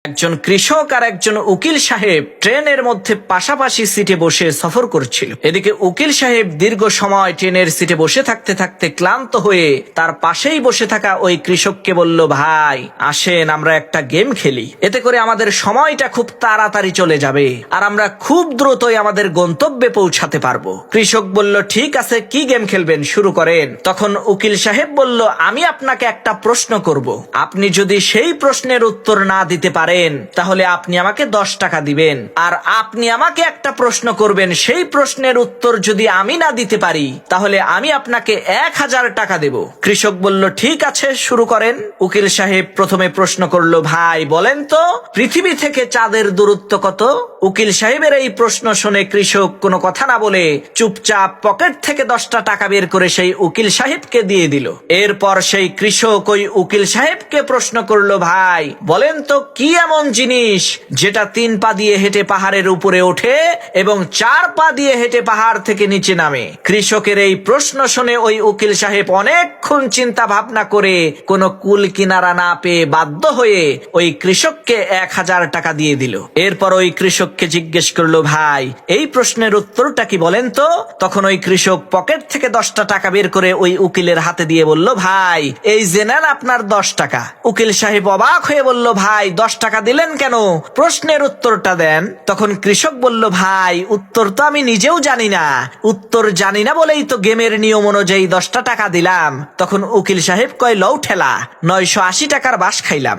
একজন কৃষক আর একজন উকিল সাহেব ট্রেনের মধ্যে পাশাপাশি সিটে বসে সফর করছিল। এদিকে উকিল সাহেব দীর্ঘ সময় ট্রেনের সিটে বসে থাকতে থাকতে ক্লান্ত হয়ে তার পাশেই বসে থাকা ওই কৃষককে বলল, ভাই আসেন আমরা একটা গেম খেলি, এতে করে আমাদের সময়টা খুব তাড়াতাড়ি চলে যাবে আর আমরা খুব দ্রুতই আমাদের গন্তব্যে পৌঁছাতে পারবো। কৃষক বলল, ঠিক আছে, কি গেম খেলবেন, শুরু করেন। তখন উকিল সাহেব বলল, আমি আপনাকে একটা প্রশ্ন করব, আপনি যদি সেই প্রশ্নের উত্তর না দিতে পারেন তাহলে আপনি আমাকে 10 টাকা দিবেন, আর আপনি আমাকে একটা প্রশ্ন করবেন, সেই প্রশ্নের উত্তর যদি আমি না দিতে পারি তাহলে আমি আপনাকে 1000 টাকা দেব। কৃষক বলল, ঠিক আছে, শুরু করেন। উকিল সাহেব প্রথমে প্রশ্ন করলো, ভাই বলেন তো পৃথিবী থেকে চাঁদের দূরত্ব কত? উকিল সাহেবের এই প্রশ্ন শুনে কৃষক কোনো কথা না বলে চুপচাপ পকেট থেকে 10টা টাকা বের করে সেই উকিল সাহেবকে দিয়ে দিল। এরপর সেই কৃষক ওই উকিল সাহেবকে প্রশ্ন করলো, ভাই বলেন তো কি এমন জিনিস যেটা 3 পা দিয়ে হেঁটে পাহাড়ের উপরে ওঠে এবং 4 পা দিয়ে হেঁটে পাহাড় থেকে নিচে নামে? কৃষকের এই প্রশ্ন শুনে ওই উকিল সাহেব অনেকক্ষণ চিন্তা ভাবনা করে কোনো কুল কিনারা না পেয়ে বাধ্য হয়ে ওই কৃষককে 1000 টাকা দিয়ে দিল। এরপর ওই কৃষককে জিজ্ঞেস করলো, ভাই এই প্রশ্নের উত্তরটা কি বলেন তো? তখন ওই কৃষক পকেট থেকে 10টা টাকা বের করে ওই উকিলের হাতে দিয়ে বলল, ভাই এই যে নেন আপনার 10 টাকা। উকিল সাহেব অবাক হয়ে বলল, ভাই 10 টাকা দিলেন কেন? প্রশ্নের উত্তরটা দেন। তখন কৃষক বলল, ভাই উত্তর তো আমি নিজেও জানি না, উত্তর জানি না বলেই তো গেমের নিয়ম অনুযায়ী 10টা টাকা দিলাম। তখন উকিল সাহেব কয়, লও ঠেলা, 980 টাকার বাস খাইলাম।